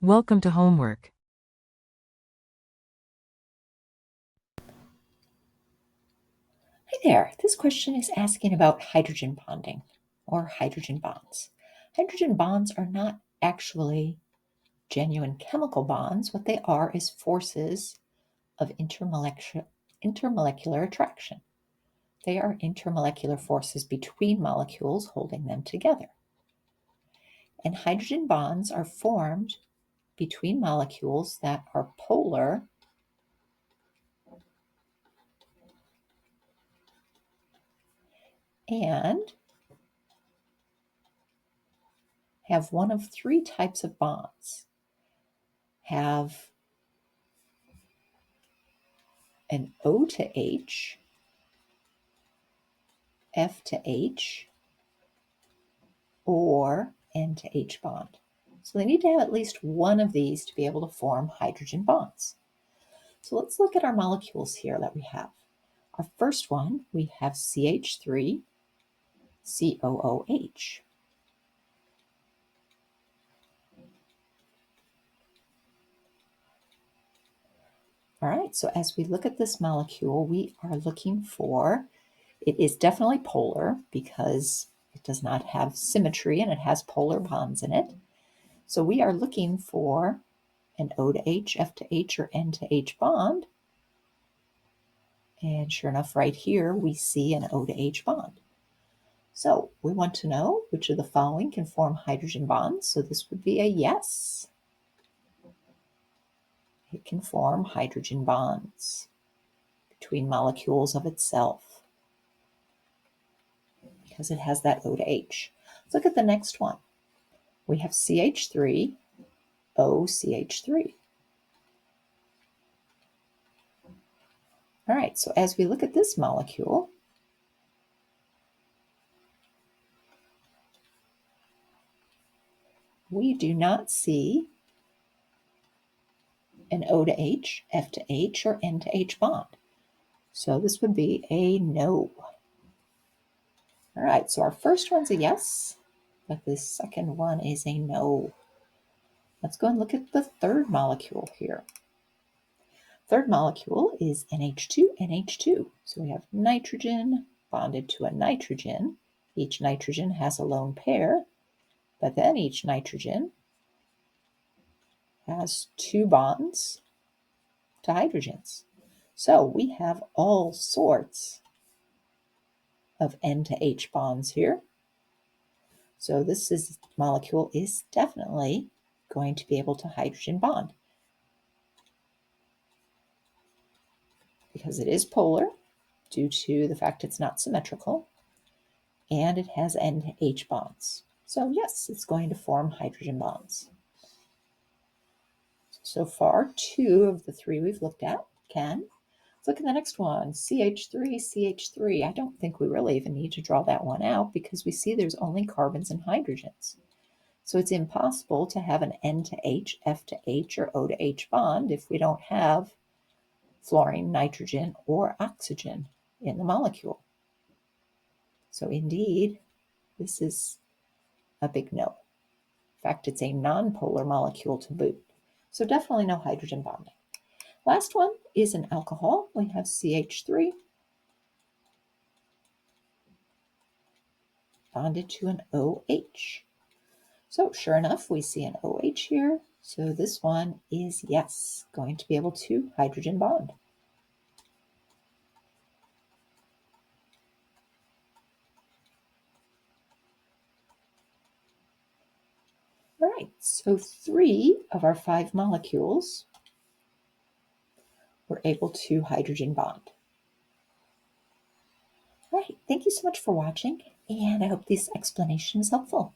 Welcome to homework. Hi there. This question is asking about hydrogen bonding or hydrogen bonds. Hydrogen bonds are not actually genuine chemical bonds. What they are is forces of intermolecular attraction. They are intermolecular forces between molecules holding them together. And hydrogen bonds are formed between molecules that are polar and have one of three types of bonds. Have an O to H, F to H, or N to H bond. So they need to have at least one of these to be able to form hydrogen bonds. So let's look at our molecules here that we have. Our first one, we have CH3, COOH. All right, so as we look at this molecule, we are looking for, it is definitely polar because it does not have symmetry and it has polar bonds in it. So we are looking for an O to H, F to H, or N to H bond. And sure enough, right here, we see an O to H bond. So we want to know which of the following can form hydrogen bonds. So this would be a yes. It can form hydrogen bonds between molecules of itself because it has that O to H. Let's look at the next one. We have CH3, OCH3. All right, so as we look at this molecule, we do not see an O to H, F to H, or N to H bond. So this would be a no. All right, so our first one's a yes, but the second one is a no. Let's go and look at the third molecule here. Third molecule is NH2, NH2. So we have nitrogen bonded to a nitrogen. Each nitrogen has a lone pair, but then each nitrogen has two bonds to hydrogens. So we have all sorts of N to H bonds here. So this molecule is definitely going to be able to hydrogen bond because it is polar due to the fact it's not symmetrical, and it has N to H bonds. So yes, it's going to form hydrogen bonds. So far, two of the three we've looked at can. Let's look at the next one, CH3, CH3. I don't think we really even need to draw that one out because we see there's only carbons and hydrogens. So it's impossible to have an N to H, F to H, or O to H bond if we don't have fluorine, nitrogen, or oxygen in the molecule. So indeed, this is a big no. In fact, it's a nonpolar molecule to boot. So definitely no hydrogen bonding. Last one is an alcohol. We have CH3 bonded to an OH. So sure enough, we see an OH here. So this one is, yes, going to be able to hydrogen bond. All right, so three of our five molecules were able to hydrogen bond. All right, thank you so much for watching, and I hope this explanation is helpful.